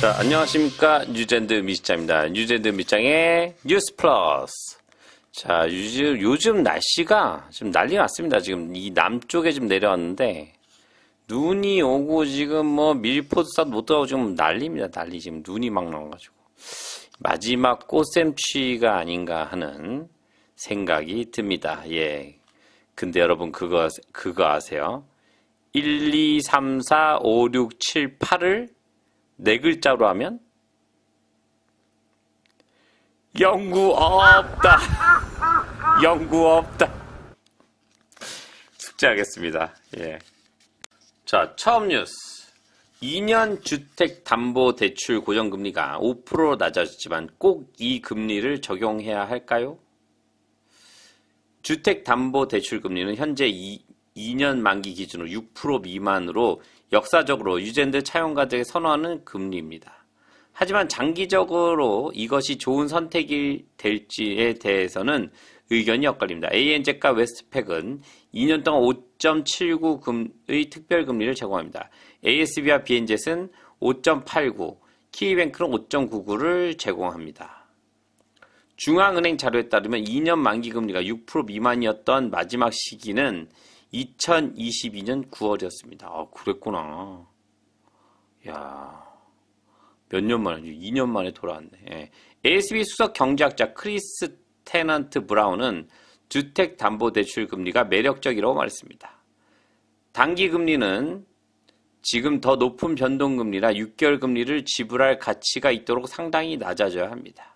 자, 안녕하십니까. 뉴젠드 미시장입니다. 뉴젠드 미시장의 뉴스 플러스. 자, 요즘 날씨가 지금 난리 났습니다. 지금 이 남쪽에 좀 내려왔는데, 눈이 오고 지금 뭐 밀포도 못 들어가고 지금 난리입니다. 난리. 지금 눈이 막 나와가지고. 마지막 꽃샘추위가 아닌가 하는 생각이 듭니다. 예. 근데 여러분 그거 아세요? 1, 2, 3, 4, 5, 6, 7, 8을 네 글자로 하면 영구 없다. 영구 없다. 숙제하겠습니다. 예. 자, 처음 뉴스. 2년 주택담보대출 고정금리가 5%로 낮아졌지만 꼭 이 금리를 적용해야 할까요? 주택담보대출금리는 현재 2년 만기 기준으로 6% 미만으로 역사적으로 유젠드 차용가들에게 선호하는 금리입니다. 하지만 장기적으로 이것이 좋은 선택이 될지에 대해서는 의견이 엇갈립니다. ANZ과 웨스트팩은 2년 동안 5.79의 특별금리를 제공합니다. ASB와 BNZ는 5.89, 키위뱅크는 5.99를 제공합니다. 중앙은행 자료에 따르면 2년 만기 금리가 6% 미만이었던 마지막 시기는 2022년 9월이었습니다. 아, 그랬구나. 야, 몇 년 만에, 2년 만에 돌아왔네. 예. ASB 수석 경제학자 크리스 테넌트 브라운은 주택담보대출 금리가 매력적이라고 말했습니다. 단기 금리는 지금 더 높은 변동금리나 6개월 금리를 지불할 가치가 있도록 상당히 낮아져야 합니다.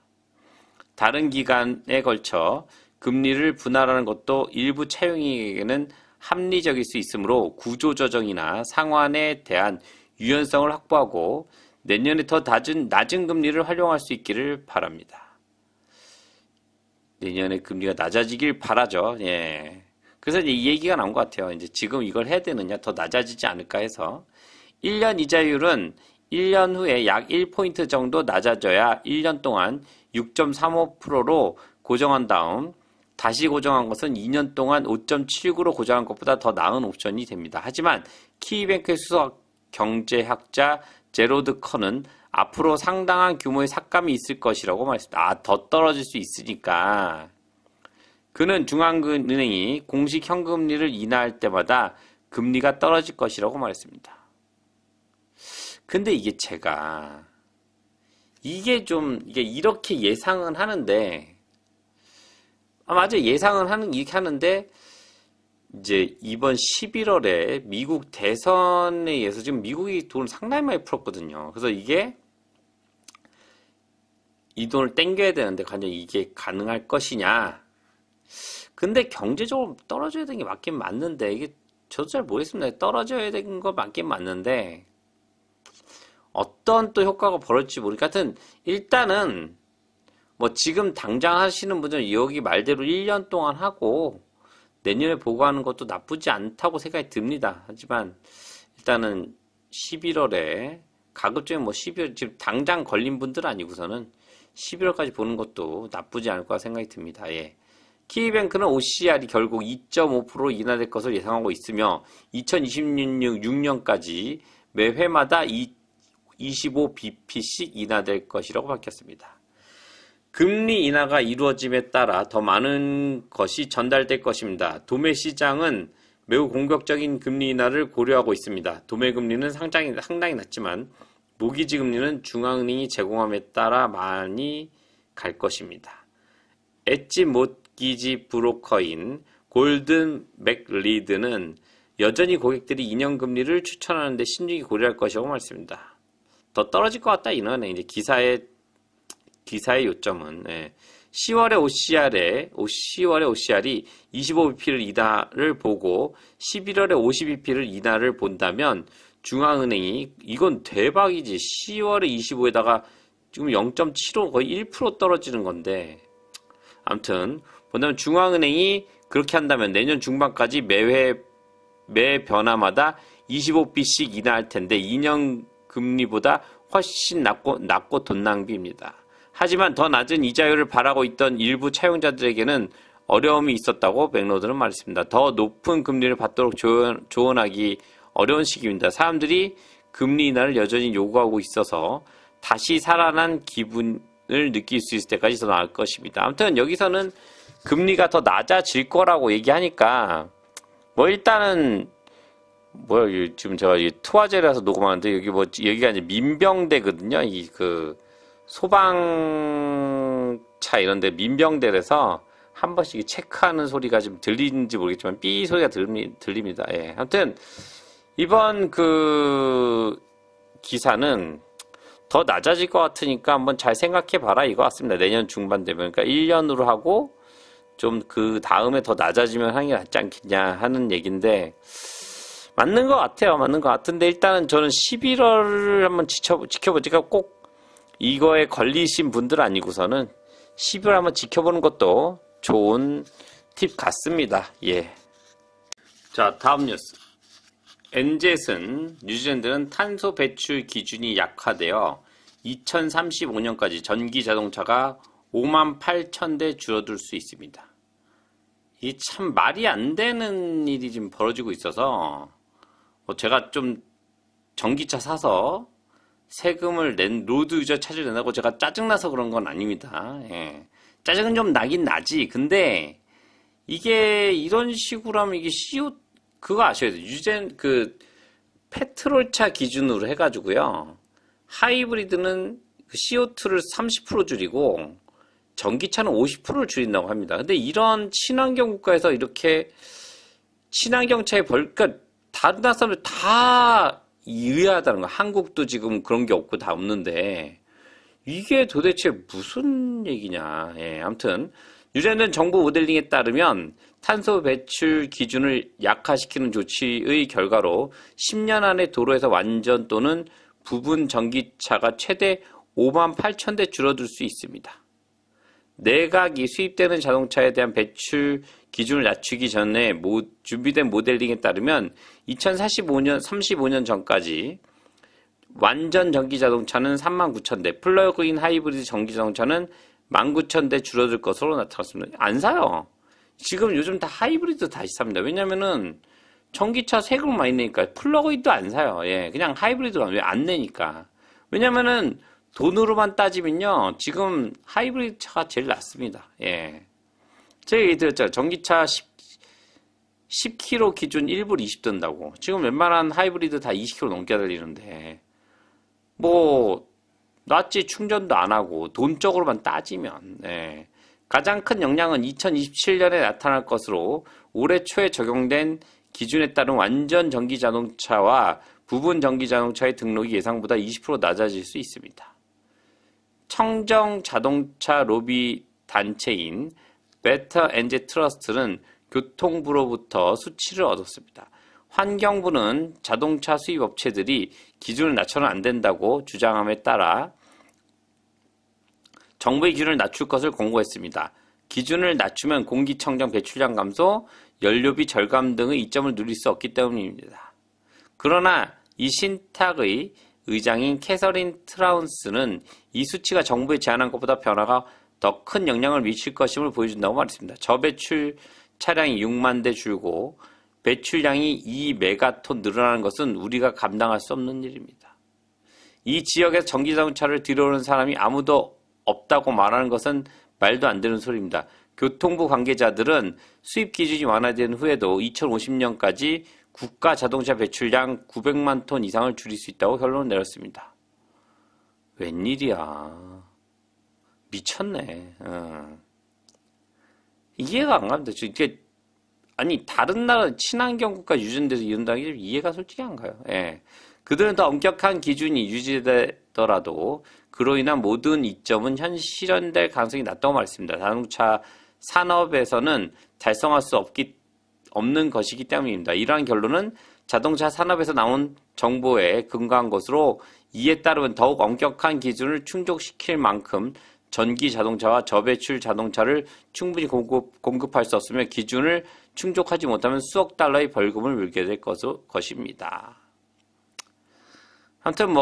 다른 기간에 걸쳐 금리를 분할하는 것도 일부 차용인에게는 합리적일 수 있으므로 구조조정이나 상환에 대한 유연성을 확보하고 내년에 더 낮은 금리를 활용할 수 있기를 바랍니다. 내년에 금리가 낮아지길 바라죠. 예. 그래서 이제 이 얘기가 나온 것 같아요. 이제 지금 이걸 해야 되느냐, 더 낮아지지 않을까 해서 1년 이자율은 1년 후에 약 1포인트 정도 낮아져야 1년 동안 6.35%로 고정한 다음 다시 고정한 것은 2년 동안 5.79로 고정한 것보다 더 나은 옵션이 됩니다. 하지만 키위뱅크의 수석 경제학자 제로드 커는 앞으로 상당한 규모의 삭감이 있을 것이라고 말했습니다. 더 떨어질 수 있으니까. 그는 중앙은행이 공식 현금리를 인하할 때마다 금리가 떨어질 것이라고 말했습니다. 근데 이게 제가 이게 이렇게 예상은 하는데 맞아요. 예상은 이렇게 하는데 이제 이번 11월에 미국 대선에 의해서 지금 미국이 돈을 상당히 많이 풀었거든요. 그래서 이 돈을 땡겨야 되는데 과연 이게 가능할 것이냐. 근데 경제적으로 떨어져야 되는 게 맞긴 맞는데 이게 저도 잘 모르겠습니다. 떨어져야 되는 거 맞긴 맞는데 어떤 또 효과가 벌어질지 모르니까 하여튼 일단은 뭐 지금 당장 하시는 분들은 여기 말대로 1년 동안 하고 내년에 보고하는 것도 나쁘지 않다고 생각이 듭니다. 하지만 일단은 11월에 가급적이면 뭐 12월 지금 당장 걸린 분들 아니고서는 11월까지 보는 것도 나쁘지 않을 거라 생각이 듭니다. 예. 키위뱅크는 OCR이 결국 2.5% 인하될 것을 예상하고 있으며 2026년까지 매 회마다 25bp씩 인하될 것이라고 밝혔습니다. 금리 인하가 이루어짐에 따라 더 많은 것이 전달될 것입니다. 도매 시장은 매우 공격적인 금리 인하를 고려하고 있습니다. 도매 금리는 상당히 낮지만 모기지 금리는 중앙은행이 제공함에 따라 많이 갈 것입니다. 엣지 모기지 브로커인 골든 맥리드는 여전히 고객들이 2년 금리를 추천하는데 신중히 고려할 것이라고 말했습니다. 더 떨어질 것 같다 이거는 이제 기사의 요점은 10월에 OCR이 25bp를 인하를 보고 11월에 50bp를 인하를 본다면 중앙은행이 이건 대박이지. 10월에 25에다가 지금 0.75 거의 1% 떨어지는 건데 아무튼 본다면 중앙은행이 그렇게 한다면 내년 중반까지 매 변화마다 25bp씩 인하할 텐데 2년 금리보다 훨씬 낮고 돈 낭비입니다. 하지만 더 낮은 이자율을 바라고 있던 일부 차용자들에게는 어려움이 있었다고 맥로드는 말했습니다. 더 높은 금리를 받도록 조언하기 어려운 시기입니다. 사람들이 금리 인하를 여전히 요구하고 있어서 다시 살아난 기분을 느낄 수 있을 때까지 더 나을 것입니다. 아무튼 여기서는 금리가 더 낮아질 거라고 얘기하니까 뭐 일단은 뭐야 지금 제가 이 투화제라서 녹음하는데 여기가 이제 민병대거든요. 이 그 소방차 이런데 민병대라서 한 번씩 체크하는 소리가 좀 들리는지 모르겠지만 삐 소리가 들립니다. 예. 아무튼 이번 그 기사는 더 낮아질 것 같으니까 한번 잘 생각해 봐라 이거 같습니다. 내년 중반 되면 그러니까 1년으로 하고 좀 그 다음에 더 낮아지면 하는 게 낫지 않겠냐 하는 얘기인데 맞는 것 같아요. 맞는 것 같은데 일단은 저는 11월을 한번 지켜보니까 꼭 이거에 걸리신 분들 아니고서는 12월 한번 지켜보는 것도 좋은 팁 같습니다. 예. 자, 다음 뉴스. 엔젯은 뉴질랜드는 탄소 배출 기준이 약화되어 2035년까지 전기 자동차가 58,000대 줄어들 수 있습니다. 이 참 말이 안 되는 일이 지금 벌어지고 있어서 제가 좀 전기차 사서 세금을 로드 유저 차지를 낸다고 제가 짜증나서 그런 건 아닙니다. 예. 짜증은 좀 나긴 나지. 근데 이게 이런 식으로 하면 이게 그거 아셔야 돼요. 그 페트롤차 기준으로 해가지고요. 하이브리드는 CO2를 30% 줄이고 전기차는 50%를 줄인다고 합니다. 근데 이런 친환경 국가에서 이렇게 친환경 차에 그러니까 다른 나라 사람들 다 의아하다는 거. 한국도 지금 그런 게 없고 다 없는데 이게 도대체 무슨 얘기냐. 예, 아무튼 뉴질랜드 정부 모델링에 따르면 탄소 배출 기준을 약화시키는 조치의 결과로 10년 안에 도로에서 완전 또는 부분 전기차가 최대 58,000대 줄어들 수 있습니다. 내각이 수입되는 자동차에 대한 배출 기준을 낮추기 전에 준비된 모델링에 따르면 2035년 전까지 완전 전기 자동차는 39,000대, 플러그인 하이브리드 전기 자동차는 19,000대 줄어들 것으로 나타났습니다. 안 사요. 지금 요즘 다 하이브리드 다시 삽니다. 왜냐면은 전기차 세금 많이 내니까 플러그인도 안 사요. 예, 그냥 하이브리드만 왜 안 내니까. 왜냐면은 돈으로만 따지면요, 지금 하이브리드 차가 제일 낫습니다. 예. 제가 얘기 드렸죠. 전기차 10km 기준 1불 20 든다고. 지금 웬만한 하이브리드 다 20km 넘게 달리는데, 낫지 충전도 안 하고, 돈적으로만 따지면, 예. 가장 큰 영향은 2027년에 나타날 것으로 올해 초에 적용된 기준에 따른 완전 전기 자동차와 부분 전기 자동차의 등록이 예상보다 20% 낮아질 수 있습니다. 청정 자동차 로비 단체인 베터 엔제 트러스트는 교통부로부터 수치를 얻었습니다. 환경부는 자동차 수입 업체들이 기준을 낮춰는 안 된다고 주장함에 따라 정부의 기준을 낮출 것을 권고했습니다. 기준을 낮추면 공기청정 배출량 감소, 연료비 절감 등의 이점을 누릴 수 없기 때문입니다. 그러나 이 신탁의 의장인 캐서린 트라운스는 이 수치가 정부에 제안한 것보다 변화가 더 큰 영향을 미칠 것임을 보여준다고 말했습니다. 저배출 차량이 6만 대 줄고 배출량이 2메가톤 늘어나는 것은 우리가 감당할 수 없는 일입니다. 이 지역에서 전기자동차를 들여오는 사람이 아무도 없다고 말하는 것은 말도 안 되는 소리입니다. 교통부 관계자들은 수입 기준이 완화된 후에도 2050년까지 국가 자동차 배출량 900만 톤 이상을 줄일 수 있다고 결론을 내렸습니다. 웬일이야. 미쳤네. 이해가 안 갑니다. 이게 아니 다른 나라 친환경 국가 유전돼서 이런다는 게 이해가 솔직히 안 가요. 예. 그들은 더 엄격한 기준이 유지되더라도 그로 인한 모든 이점은 실현될 가능성이 낮다고 말했습니다. 자동차 산업에서는 달성할 수 없는 것이기 때문입니다. 이러한 결론은 자동차 산업에서 나온 정보에 근거한 것으로 이에 따르면 더욱 엄격한 기준을 충족시킬 만큼 전기 자동차와 저배출 자동차를 충분히 공급할 수 없으며 기준을 충족하지 못하면 수억 달러의 벌금을 물게 될 것입니다. 아무튼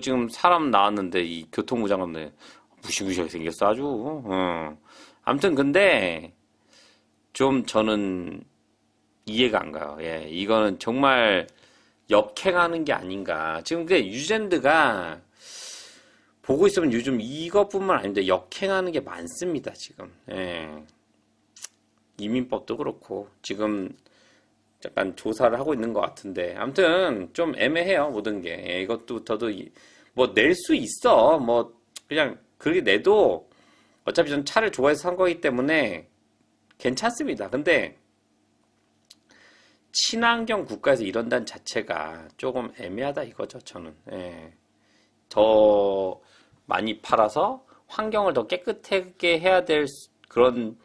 지금 사람 나왔는데 이 교통부 장관들 무시무시하게 생겼어 아주. 아무튼 근데 좀 저는 이해가 안 가요. 예, 이거는 정말 역행하는 게 아닌가. 지금 그 유젠드가 보고 있으면 요즘 이것뿐만 아닌데 역행하는 게 많습니다, 지금. 예. 이민법도 그렇고 지금 약간 조사를 하고 있는 것 같은데 아무튼 좀 애매해요, 모든 게. 예, 이것도 저도 뭐 낼 수 있어. 뭐 그냥 그렇게 내도 어차피 전 차를 좋아해서 산 거기 때문에 괜찮습니다. 근데 친환경 국가에서 이런다는 자체가 조금 애매하다 이거죠, 저는. 예. 더 많이 팔아서 환경을 더 깨끗하게 해야 될 그런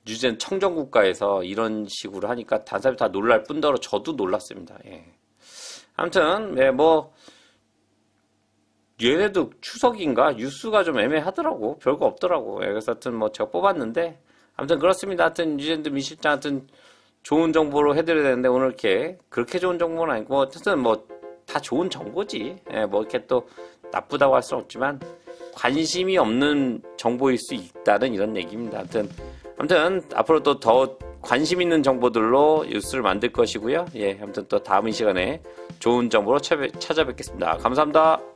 유전 청정 국가에서 이런 식으로 하니까 다른 사람이 다 놀랄 뿐더러 저도 놀랐습니다. 예. 아무튼 뭐 얘네도 추석인가 뉴스가 좀 애매하더라고. 별거 없더라고. 예. 그래서 하여튼 뭐 제가 뽑았는데 아무튼 그렇습니다. 하여튼 유젠드 민 실장 하여튼 좋은 정보로 해드려야 되는데 오늘 이렇게 그렇게 좋은 정보는 아니고 어쨌든 뭐 다 좋은 정보지. 예. 뭐 이렇게 또 나쁘다고 할 수는 없지만 관심이 없는 정보일 수 있다는 이런 얘기입니다. 아무튼 앞으로도 더 관심 있는 정보들로 뉴스를 만들 것이고요. 예, 아무튼 또 다음 시간에 좋은 정보로 찾아뵙겠습니다. 감사합니다.